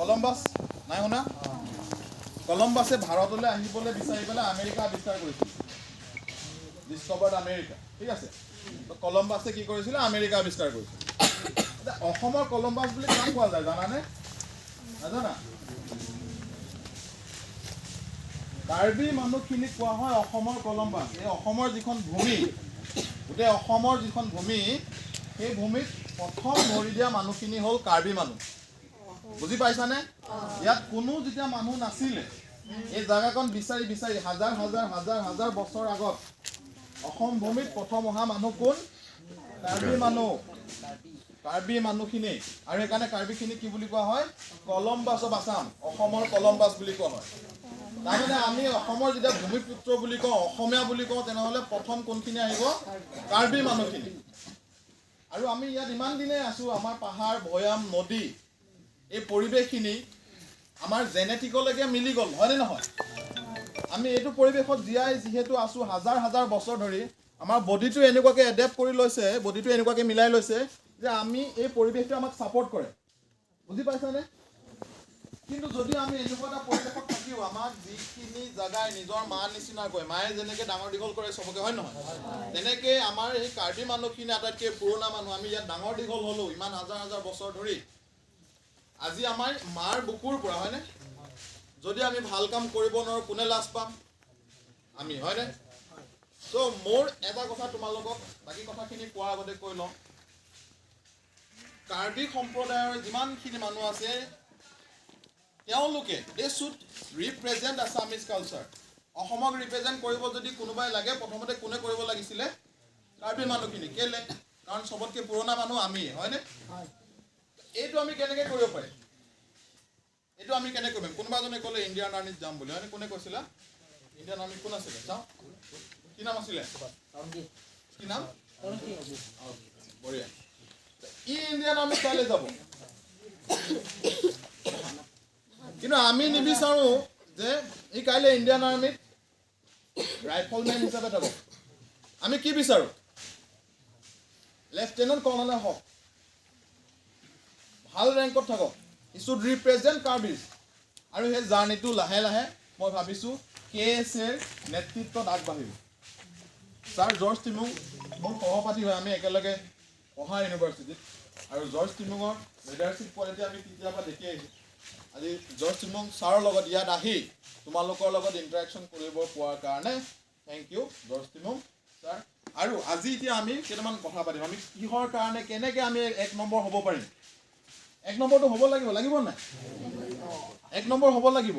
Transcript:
Columbus নাই শুনা কলম্বাছে ভাৰতলৈ আহিবলৈ বিচাৰি পেলাই আমেৰিকা আৱিষ্কাৰ কৰিছিল ডিস্কভাৰ্ড আমেৰিকা ঠিক আছে তো কলম্বাছে কি কৰিছিলে আমেৰিকা আৱিষ্কাৰ কৰিছিল এতিয়া অসমৰ কলম্বাছ বুলি কাম কোৱা যায় জানানে নাজানা কাৰ্বি মানুহখিনিক কোৱা হয় অসমৰ কলম্বাছ এই অসমৰ যিখন ভূমি গোটেই অসমৰ যিখন ভূমি সেই ভূমিত প্ৰথম ভৰি দিয়া মানুহখিনি হ'ল কাৰ্বি মানুহ বুজি পাইছানে ইয়াত কোনো যেতিয়া মানুহ নাছিলে এই জায়গাখন বিচাৰি বিচাৰি হাজাৰ হাজাৰ হাজাৰ হাজাৰ বছৰ আগত অসম ভূমিত প্ৰথম অহা মানুহ কোন কাৰ্বি মানুহখিনি আৰু সেইকাৰণে কাৰ্বিখিনি কি বুলি কোৱা হয় কলম্বাছ অফ আছাম অসমৰ কলম্বাছ বুলি কোৱা হয় তাৰমানে আমি অসমৰ যেতিয়া ভূমিপুত্ৰ বুলি কওঁ অসমীয়া বুলি কওঁ তেনেহ'লে প্ৰথম কোনখিনি আহিব কাৰ্বি মানুহখিনি আৰু আমি ইয়াত ইমান দিনে আছোঁ আমাৰ পাহাৰ ভৈয়াম নদী এই পৰিৱেশখিনি আমাৰ জেনেটিকলৈকে মিলি গ'ল হয়নে নহয় আমি এইটো পৰিৱেশত জীয়াই যিহেতু আছোঁ হাজাৰ হাজাৰ বছৰ ধৰি আমাৰ বডিটো এনেকুৱাকৈ এডেপ্ট কৰি লৈছে বডিটো এনেকুৱাকৈ মিলাই লৈছে যে আমি এই পৰিৱেশটো আমাক ছাপোৰ্ট কৰে বুজি পাইছানে কিন্তু যদি আমি এনেকুৱা এটা পৰিৱেশত থাকিও আমাক যিখিনি জেগাই নিজৰ মা নিচিনাকৈ মায়ে যেনেকৈ ডাঙৰ দীঘল কৰে চবকে হয় নহয় তেনেকৈ আমাৰ এই কাৰ্বি মানুহখিনি আটাইতকৈ পুৰণা মানুহ আমি ইয়াত ডাঙৰ দীঘল হ'লোঁ ইমান হাজাৰ হাজাৰ বছৰ ধৰি আজি আমাৰ মাৰ বুকুৰ পৰা হয়নে যদি আমি ভাল কাম কৰিব নোৱাৰোঁ কোনে লাজ পাম আমি হয়নে চ' মোৰ এটা কথা তোমালোকক বাকী কথাখিনি কোৱাৰ আগতে কৈ লওঁ কাৰ্বি সম্প্ৰদায়ৰ যিমানখিনি মানুহ আছে তেওঁলোকে they should represent Assamese culture অসমক ৰিপ্ৰেজেণ্ট কৰিব যদি কোনোবাই লাগে প্ৰথমতে কোনে কৰিব লাগিছিলে কাৰ্বি মানুহখিনি কেলে কাৰণ চবতকৈ পুৰণা মানুহ আমি হয়নে এইটো আমি কেনেকৈ কৰিব পাৰিম এইটো আমি কেনেকৈ কৰিম কোনোবা এজনে ক'লে ইণ্ডিয়ান আৰ্মিত যাম বুলি হয়নে কোনে কৈছিলা ইণ্ডিয়ান আৰ্মি কোন আছিলে চাওঁ কি নাম আছিলে কি নাম বঢ়িয়া ই ইণ্ডিয়ান আৰ্মিত কাইলৈ যাব কিন্তু আমি নিবিচাৰোঁ যে ই কাইলৈ ইণ্ডিয়ান আৰ্মিত ৰাইফলমেন হিচাপে থাকক আমি কি বিচাৰোঁ লেফটেনেণ্ট কৰ্ণেল হওক ভাল ৰেংকত থাকক ই শুড ৰিপ্ৰেজেণ্ট কাৰ্বিজ আৰু সেই জাৰ্ণিটো লাহে লাহে মই ভাবিছোঁ KSAৰ নেতৃত্বত আগবাঢ়িব ছাৰ জৰ্জ টিমুং মোৰ সহপাঠী হয় আমি একেলগে পঢ়া ইউনিভাৰ্চিটিত আৰু জৰ্জ টিমুঙৰ লিডাৰশ্বিপ কোৱালিটি আমি কেতিয়াবা দেখি আহিছোঁ আজি জৰ্জ টিমুং ছাৰৰ লগত ইয়াত আহি তোমালোকৰ লগত ইণ্টাৰেকশ্যন কৰিব পোৱাৰ কাৰণে thank U George Timung sir আৰু আজি এতিয়া আমি কেইটামান কথা পাতিম আমি কিহৰ কাৰণে কেনেকৈ আমি 1 নম্বৰ হ'ব পাৰিম 1 নম্বৰটো হ'ব লাগিব নাই 1 নম্বৰ হ'ব লাগিব